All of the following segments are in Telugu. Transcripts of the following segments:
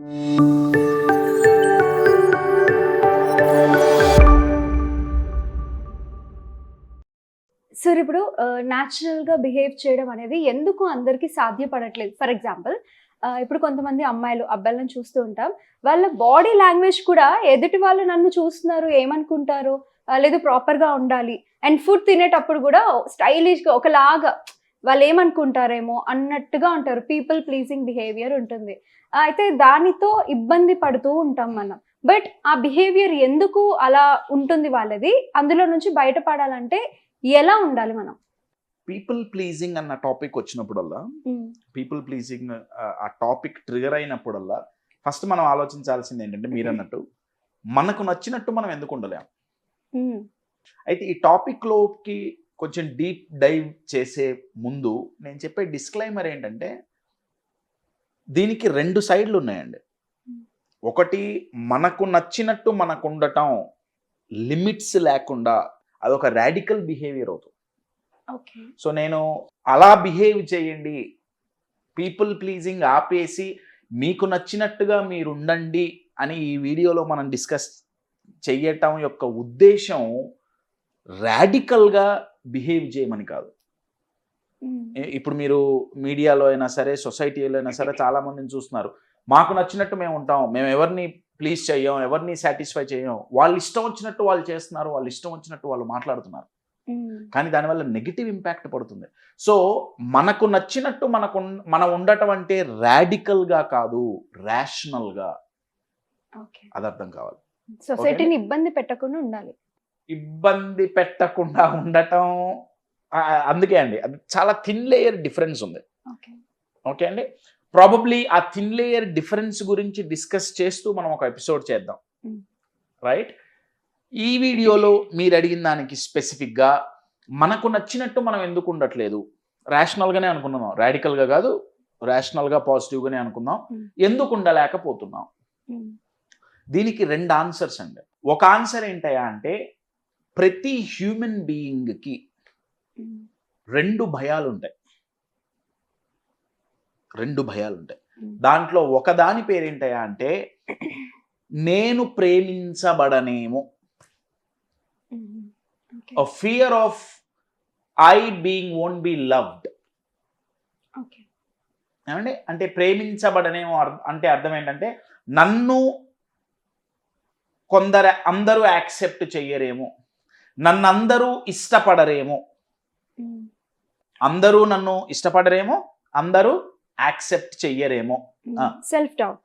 సార్ ఇప్పుడు న్యాచురల్‌గా బిహేవ్ చేయడం అనేది ఎందుకు అందరికి సాధ్యపడట్లేదు? ఫర్ ఎగ్జాంపుల్ ఇప్పుడు కొంతమంది అమ్మాయిలు, అబ్బాయిలను చూస్తూ ఉంటాం. వాళ్ళ బాడీ లాంగ్వేజ్ కూడా ఎదుటి వాళ్ళు నన్ను చూస్తున్నారు ఏమనుకుంటారో, లేదు ప్రాపర్‌గా ఉండాలి. అండ్ ఫుడ్ తినేటప్పుడు కూడా స్టైలిష్‌గా ఒకలాగా వాళ్ళేమనుకుంటారేమో అన్నట్టుగా ఉంటారు. పీపుల్ ప్లీజింగ్ బిహేవియర్ ఉంటుంది. అయితే దానితో ఇబ్బంది పడుతూ ఉంటాం మనం. బట్ ఆ బిహేవియర్ ఎందుకు అలా ఉంటుంది వాళ్ళది? అందులో నుంచి బయటపడాలంటే ఎలా ఉండాలి మనం? పీపుల్ ప్లీజింగ్ అన్న టాపిక్ వచ్చినప్పుడల్లా, పీపుల్ ప్లీజింగ్ ఆ టాపిక్ ట్రిగర్ అయినప్పుడల్లా ఫస్ట్ మనం ఆలోచించాల్సింది ఏంటంటే మీరన్నట్టు మనకు నచ్చినట్టు మనం ఎందుకు ఉండలేం. అయితే ఈ టాపిక్ లోకి కొంచెం డీప్ డైవ్ చేసే ముందు నేను చెప్పే డిస్క్లైమర్ ఏంటంటే దీనికి 2 సైడ్లు ఉన్నాయండి. ఒకటి, మనకు నచ్చినట్టు మనకు ఉండటం లిమిట్స్ లేకుండా అదొక రాడికల్ బిహేవియర్ అవుతుంది. సో నేను అలా బిహేవ్ చేయండి, పీపుల్ ప్లీజింగ్ ఆపేసి మీకు నచ్చినట్టుగా మీరు ఉండండి అని ఈ వీడియోలో మనం డిస్కస్ చెయ్యటం యొక్క ఉద్దేశం రాడికల్గా బిహేవ్ చేయమని కాదు. ఇప్పుడు మీరు మీడియాలో అయినా సరే, సొసైటీలో అయినా సరే చాలా మందిని చూస్తున్నారు. మాకు నచ్చినట్టు మేము ఉంటాం, మేము ఎవరిని ప్లీజ్ చెయ్యం, ఎవరిని సాటిస్ఫై చేయం, వాళ్ళు ఇష్టం వచ్చినట్టు వాళ్ళు చేస్తున్నారు, వాళ్ళు ఇష్టం వచ్చినట్టు వాళ్ళు మాట్లాడుతున్నారు. కానీ దానివల్ల నెగిటివ్ ఇంపాక్ట్ పడుతుంది. సో మనకు నచ్చినట్టు మనం ఉండటం అంటే రాడికల్గా కాదు, రేషనల్గా. అది అర్థం కావాలి. సొసైటీని ఇబ్బంది పెట్టకుండా ఉండాలి. ఇబ్బంది పెట్టకుండా ఉండటం అందుకే అండి, అది చాలా థిన్ లేయర్ డిఫరెన్స్ ఉంది. ఓకే అండి, ప్రాబబ్లీ ఆ థిన్ లేయర్ డిఫరెన్స్ గురించి డిస్కస్ చేస్తూ మనం ఒక ఎపిసోడ్ చేద్దాం, రైట్? ఈ వీడియోలో మీరు అడిగిన దానికి స్పెసిఫిక్గా మనకు నచ్చినట్టు మనం ఎందుకు ఉండట్లేదు, రేషనల్గానే అనుకున్నాం, రాడికల్గా కాదు, రేషనల్గా పాజిటివ్గానే అనుకుందాం, ఎందుకు ఉండలేకపోతున్నాం? దీనికి 2 ఆన్సర్స్ అండి. ఒక ఆన్సర్ ఏంటయ్యా అంటే, ప్రతి హ్యూమన్ బీయింగ్కి 2 భయాలు ఉంటాయి. 2 భయాలు ఉంటాయి. దాంట్లో ఒకదాని పేరేంటయ్యా అంటే, నేను ప్రేమించబడనేమో, a fear of I being won't be loved. ఏమండి, అంటే ప్రేమించబడనేమో అంటే అర్థం ఏంటంటే, నన్ను అందరూ యాక్సెప్ట్ చెయ్యరేమో, నన్ను అందరూ ఇష్టపడరేమో, అందరూ నన్ను ఇష్టపడరేమో, అందరూ యాక్సెప్ట్ చెయ్యరేమో. Self doubt.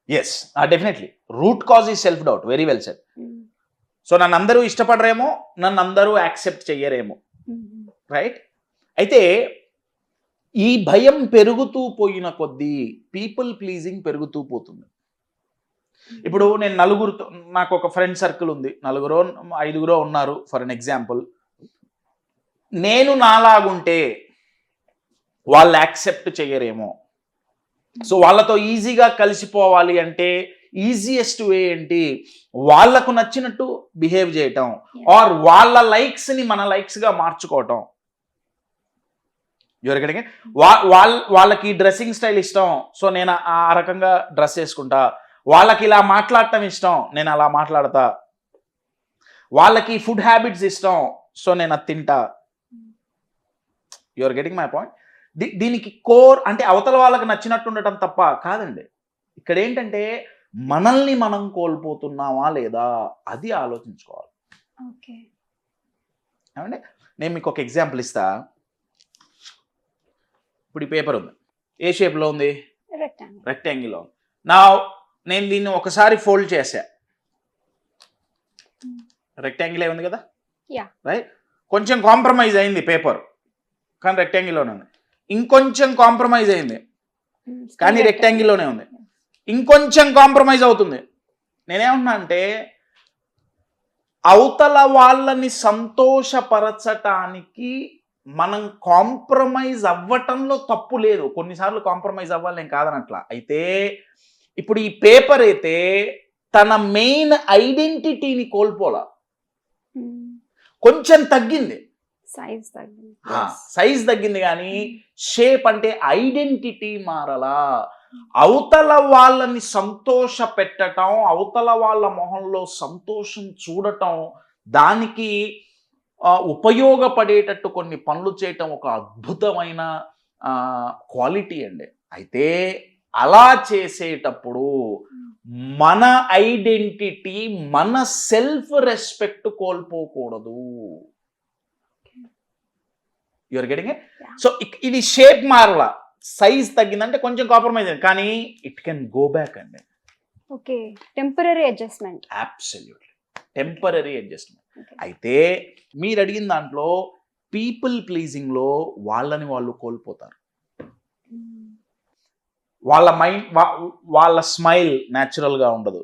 Yes, definitely root cause ఈ self doubt. Very well said. So నన్ను అందరూ ఇష్టపడరేమో, నన్ను అందరూ యాక్సెప్ట్ చెయ్యరేమో, రైట్? అయితే ఈ భయం పెరుగుతూ పోయిన కొద్దీ పీపుల్ ప్లీజింగ్ పెరుగుతూ పోతుంది. ఇప్పుడు నేను నలుగురితో, నాకు ఒక ఫ్రెండ్ సర్కిల్ ఉంది, 4-5 ఉన్నారు ఫర్ అన్ ఎగ్జాంపుల్. నేను నాలాగుంటే వాళ్ళు యాక్సెప్ట్ చెయ్యరేమో, సో వాళ్ళతో ఈజీగా కలిసిపోవాలి అంటే ఈజియెస్ట్ వే ఏంటి, వాళ్లకు నచ్చినట్టు బిహేవ్ చేయటం, ఆర్ వాళ్ళ లైక్స్ని మన లైక్స్గా మార్చుకోవటం. ఎవరికడికి వాళ్ళకి డ్రెస్సింగ్ స్టైల్ ఇష్టం, సో నేను ఆ రకంగా డ్రెస్ వేసుకుంటా. వాళ్ళకి ఇలా మాట్లాడటం ఇష్టం, నేను అలా మాట్లాడతా. వాళ్ళకి ఫుడ్ హ్యాబిట్స్ ఇష్టం, సో నేను అది తింటా. Your getting my point? దీనికి కోర్ అంటే అవతల వాళ్ళకి నచ్చినట్టు ఉండటం తప్ప కాదండి. ఇక్కడ ఏంటంటే మనల్ని మనం కోల్పోతున్నామా లేదా అది ఆలోచించుకోవాలి. ఏమండి, నేను మీకు ఒక ఎగ్జాంపుల్ ఇస్తా. ఇప్పుడు ఈ పేపర్ ఉంది, ఏ షేప్లో ఉంది? రెక్టాంగిల్ ఉంది. నేను దీన్ని ఒకసారి ఫోల్డ్ చేశా, రెక్టాంగిల్ ఉంది కదా, రైట్? కొంచెం కాంప్రమైజ్ అయింది పేపర్, కానీ రెక్టాంగిల్లోనే ఉంది. ఇంకొంచెం కాంప్రమైజ్ అయింది, కానీ రెక్టాంగిల్లోనే ఉంది. ఇంకొంచెం కాంప్రమైజ్ అవుతుంది. నేనేమన్నా అంటే, అవతల వాళ్ళని సంతోషపరచటానికి మనం కాంప్రమైజ్ అవ్వటంలో తప్పు లేదు. కొన్నిసార్లు కాంప్రమైజ్ అవ్వాలి, నేను కాదనట్లా. అయితే ఇప్పుడు ఈ పేపర్ అయితే తన మెయిన్ ఐడెంటిటీని కోల్పోలా, కొంచెం తగ్గింది, సైజ్ తగ్గింది, కానీ షేప్ అంటే ఐడెంటిటీ మారలా. అవతల వాళ్ళని సంతోష పెట్టటం, అవతల వాళ్ళ మొహంలో సంతోషం చూడటం, దానికి ఉపయోగపడేటట్టు కొన్ని పనులు చేయటం ఒక అద్భుతమైన క్వాలిటీ అండి. అయితే అలా చేసేటప్పుడు మన ఐడెంటిటీ, మన సెల్ఫ్ రెస్పెక్ట్ కోల్పోకూడదు. You're getting it? సో ఇది షేప్ మారలా, సైజ్ తగ్గిందంటే కొంచెం కాంప్రమైజ్ అయింది, కానీ ఇట్ కెన్ గో బ్యాక్ అండి. Okay, temporary adjustment. Absolutely temporary adjustment. అయితే మీరు అడిగిన దాంట్లో పీపుల్ ప్లీజింగ్ లో వాళ్ళని వాళ్ళు కోల్పోతారు. వాళ్ళ మైండ్, వాళ్ళ స్మైల్ న్యాచురల్ గా ఉండదు,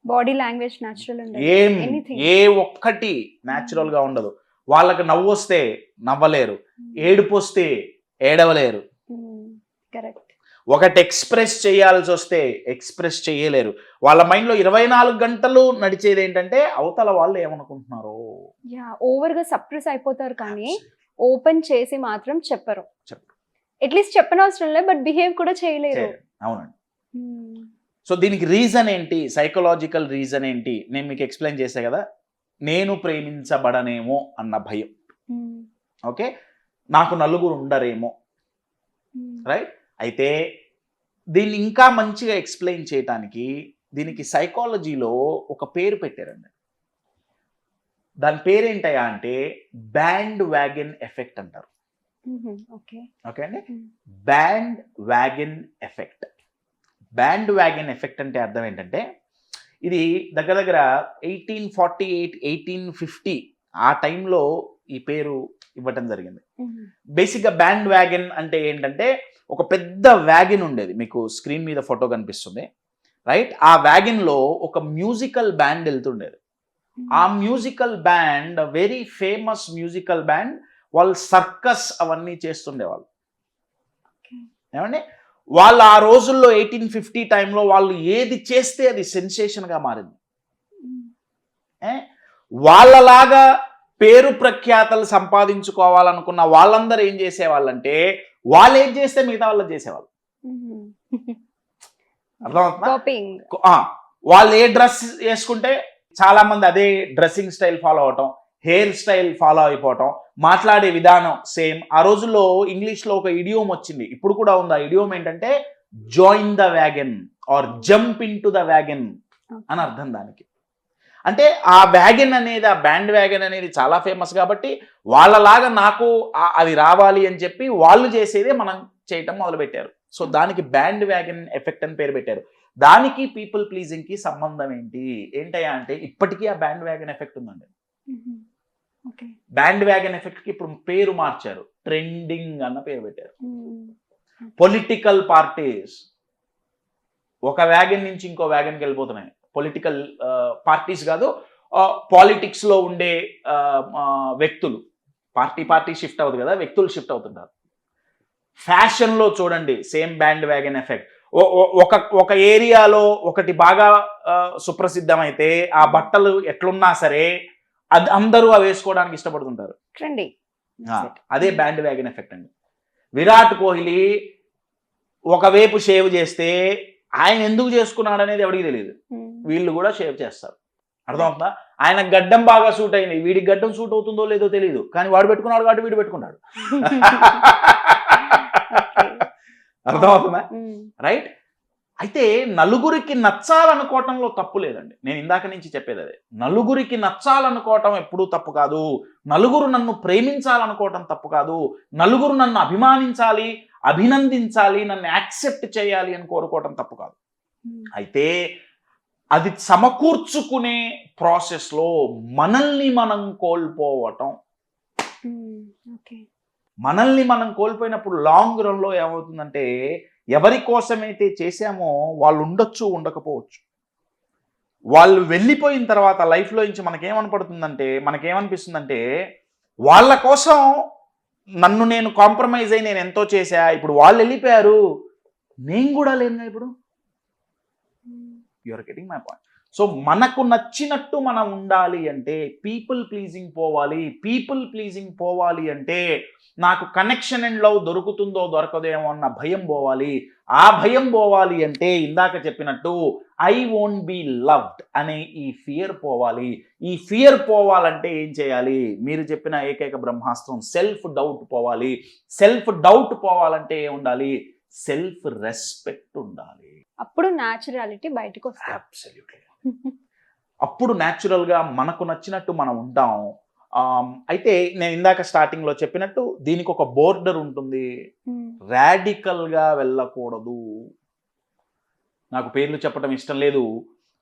బాడీ లాంగ్వేజ్ న్యాచురల్ ఉండదు, ఏ ఒక్కటి న్యాచురల్ గా ఉండదు. వాళ్ళకి నవ్వు వస్తే నవ్వలేరు, ఏడుపు వస్తే ఏడవలేరు, కరెక్ట్. ఒకటి ఎక్స్ప్రెస్ చేయాల్సి వస్తే ఎక్స్ప్రెస్ చేయలేరు. వాళ్ళ మైండ్లో 24 గంటలు నడిచేది ఏంటంటే అవతల వాళ్ళు ఏమనుకుంటున్నారో. ఓవర్ గా సప్రెస్ అయిపోతారు, కానీ ఓపెన్ చేసి మాత్రం చెప్పరు. అట్లీస్ట్ చెప్పనవసరం లేదు, బట్ బిహేవ్ కూడా చేయలేరు. అవునండి. సో దీనికి రీజన్ ఏంటి, సైకలాజికల్ రీజన్ ఏంటి, నేను మీకు ఎక్స్ప్లెయిన్ చేసా కదా. నేను ప్రేమించబడనేమో అన్న భయం. ఓకే, నాకు నలుగురు ఉండరేమో, రైట్. అయితే దీన్ని ఇంకా మంచిగా ఎక్స్ప్లెయిన్ చేయడానికి దీనికి సైకాలజీలో ఒక పేరు పెట్టారండి. దాని పేరేంటయా అంటే బ్యాండ్ వ్యాగన్ ఎఫెక్ట్ అంటారు. ఓకే అండి, band wagon effect. Band wagon effect అంటే అర్థం ఏంటంటే, ఇది దగ్గర దగ్గర 1848, 1850 ఆ టైంలో ఈ పేరు ఇవ్వటం జరిగింది. బేసిక్గా బ్యాండ్ వ్యాగన్ అంటే ఏంటంటే, ఒక పెద్ద వ్యాగన్ ఉండేది, మీకు స్క్రీన్ మీద ఫోటో కనిపిస్తుంది, రైట్. ఆ వ్యాగన్లో ఒక మ్యూజికల్ బ్యాండ్ వెళ్తుండేది. ఆ musical band very famous musical band, వాళ్ళు సర్కస్ అవన్నీ చేస్తుండేవాళ్ళు. ఏమండి, వాళ్ళు ఆ రోజుల్లో 1850 టైంలో వాళ్ళు ఏది చేస్తే అది సెన్సేషన్గా మారింది. వాళ్ళలాగా పేరు ప్రఖ్యాతలు సంపాదించుకోవాలనుకున్న వాళ్ళందరూ ఏం చేసేవాళ్ళంటే, వాళ్ళు ఏం చేస్తే మిగతా వాళ్ళు చేసేవాళ్ళు. అర్థమవుతుందా? వాళ్ళు ఏ డ్రెస్ వేసుకుంటే చాలా మంది అదే డ్రెస్సింగ్ స్టైల్ ఫాలో అవటం, హెయిర్ స్టైల్ ఫాలో అయిపోవటం, మాట్లాడే విధానం సేమ్. ఆ రోజుల్లో ఇంగ్లీష్లో ఒక ఇడియోమ్ వచ్చింది, ఇప్పుడు కూడా ఉంది. ఆ ఇడియోమ్ ఏంటంటే join the wagon or jump into the wagon అని అర్థం దానికి. అంటే ఆ వ్యాగన్ అనేది, ఆ బ్యాండ్ వ్యాగన్ అనేది చాలా ఫేమస్ కాబట్టి వాళ్ళలాగా నాకు అది రావాలి అని చెప్పి వాళ్ళు చేసేదే మనం చేయటం మొదలుపెట్టారు. సో దానికి బ్యాండ్ వ్యాగన్ ఎఫెక్ట్ అని పేరు పెట్టారు. దానికి పీపుల్ ప్లీజింగ్ కి సంబంధం ఏంటయ్యా అంటే, ఇప్పటికీ ఆ బ్యాండ్ వ్యాగన్ ఎఫెక్ట్ ఉందండి. బ్యాండ్ వ్యాగన్ ఎఫెక్ట్ కి ఇప్పుడు పేరు మార్చారు, ట్రెండింగ్ అన్న పేరు పెట్టారు. పొలిటికల్ పార్టీస్ ఒక వ్యాగన్ నుంచి ఇంకో వ్యాగన్కి వెళ్ళిపోతున్నాయి. పొలిటికల్ పార్టీస్ కాదు, పాలిటిక్స్ లో ఉండే వ్యక్తులు. పార్టీ షిఫ్ట్ అవుతుంది కదా, వ్యక్తులు షిఫ్ట్ అవుతుంటారు. ఫ్యాషన్ లో చూడండి, సేమ్ బ్యాండ్ వ్యాగన్ ఎఫెక్ట్. ఒక ఏరియాలో ఒకటి బాగా సుప్రసిద్ధమైతే ఆ బట్టలు ఎట్లున్నా సరే అది అందరూ అవి వేసుకోవడానికి ఇష్టపడుతుంటారు. అదే బ్యాండ్ వ్యాగన్ ఎఫెక్ట్ అండి. విరాట్ కోహ్లీ ఒకవైపు షేవ్ చేస్తే ఆయన ఎందుకు చేసుకున్నాడు అనేది ఎవరికి తెలియదు, వీళ్ళు కూడా షేవ్ చేస్తారు. అర్థమవుతుందా? ఆయన గడ్డం బాగా సూట్ అయింది, వీడికి గడ్డం సూట్ అవుతుందో లేదో తెలియదు, కానీ వాడు పెట్టుకున్నాడు కాబట్టి వీడు పెట్టుకున్నాడు. అర్థమవుతుందా? రైట్. అయితే నలుగురికి నచ్చాలనుకోవటంలో తప్పు లేదండి. నేను ఇందాక నుంచి చెప్పేది అదే, నలుగురికి నచ్చాలనుకోవటం ఎప్పుడూ తప్పు కాదు. నలుగురు నన్ను ప్రేమించాలనుకోవటం తప్పు కాదు. నలుగురు నన్ను అభిమానించాలి, అభినందించాలి, నన్ను యాక్సెప్ట్ చేయాలి అని కోరుకోవటం తప్పు కాదు. అయితే అది సమకూర్చుకునే ప్రాసెస్లో మనల్ని మనం కోల్పోవటం, మనల్ని మనం కోల్పోయినప్పుడు లాంగ్ రన్లో ఏమవుతుందంటే, ఎవరి కోసమైతే చేశామో వాళ్ళు ఉండొచ్చు, ఉండకపోవచ్చు. వాళ్ళు వెళ్ళిపోయిన తర్వాత లైఫ్లో నుంచి మనకేమనిపిస్తుందంటే వాళ్ళ కోసం నన్ను నేను కాంప్రమైజ్ అయ్యి నేను ఎంతో చేశా, ఇప్పుడు వాళ్ళు వెళ్ళిపోయారు, నేను కూడా లేనుగా ఇప్పుడు. You're getting my point. So మనకు నచ్చినట్టు మనం ఉండాలి అంటే పీపుల్ ప్లీజింగ్ పోవాలి. పీపుల్ ప్లీజింగ్ పోవాలి అంటే నాకు కనెక్షన్ అండ్ లవ్ దొరుకుతుందో దొరకదేమో అన్న భయం పోవాలి. ఆ భయం పోవాలి అంటే ఇందాక చెప్పినట్టు ఐ వోంట్ బి లవ్డ్ అనే ఈ ఫియర్ పోవాలి. ఈ ఫియర్ పోవాలంటే ఏం చేయాలి? మీరు చెప్పిన ఏకైక బ్రహ్మాస్త్రం సెల్ఫ్ డౌట్ పోవాలి. సెల్ఫ్ డౌట్ పోవాలంటే ఏం ఉండాలి? సెల్ఫ్ రెస్పెక్ట్ ఉండాలి. అప్పుడు న్యాచురాలిటీ బయటకు వస్తుంది. అబ్సల్యూట్లీ. అప్పుడు న్యాచురల్గా మనకు నచ్చినట్టు మనం ఉంటాం. అయితే నేను ఇందాక స్టార్టింగ్లో చెప్పినట్టు దీనికి ఒక బోర్డర్ ఉంటుంది. రాడికల్గా వెళ్ళకూడదు. నాకు పేర్లు చెప్పడం ఇష్టం లేదు.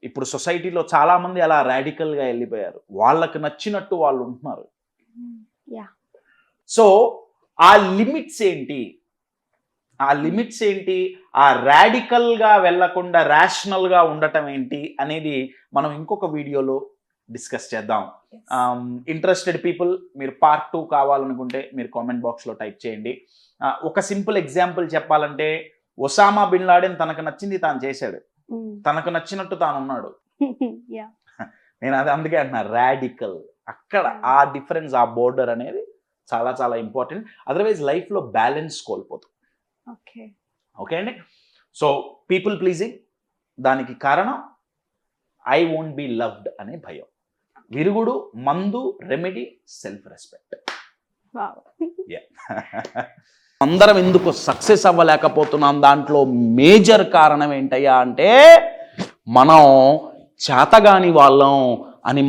ఇప్పుడు సొసైటీలో చాలామంది అలా రాడికల్గా వెళ్ళిపోయారు. వాళ్ళకి నచ్చినట్టు వాళ్ళు ఉంటున్నారు. సో ఆ లిమిట్స్ ఏంటి? ఆ రాడికల్గా వెళ్లకుండా ర్యాషనల్గా ఉండటం ఏంటి అనేది మనం ఇంకొక వీడియోలో డిస్కస్ చేద్దాం. ఇంట్రెస్టెడ్ పీపుల్ మీరు పార్ట్ 2 కావాలనుకుంటే మీరు కామెంట్ బాక్స్లో టైప్ చేయండి. ఒక సింపుల్ ఎగ్జాంపుల్ చెప్పాలంటే ఒసామా బిన్ లాడెన్ తనకు నచ్చింది తాను చేశాడు. తనకు నచ్చినట్టు తాను ఉన్నాడు. నేను అది అందుకే అంటున్నా రాడికల్. అక్కడ ఆ డిఫరెన్స్, ఆ బోర్డర్ అనేది చాలా చాలా ఇంపార్టెంట్. అదర్వైజ్ లైఫ్లో బ్యాలెన్స్ కోల్పోతుంది. ఓకే అండి. సో పీపుల్ ప్లీజింగ్ దానికి కారణం ఐ వోంట్ బి లవ్డ్ అనే భయం. విరుగుడు, మందు, రెమెడీ సెల్ఫ్ రెస్పెక్ట్. అందరం ఎందుకు సక్సెస్ అవ్వలేకపోతున్నాం? దాంట్లో మేజర్ కారణం ఏంటయ్యా అంటే మనం చేతగాని వాళ్ళం అని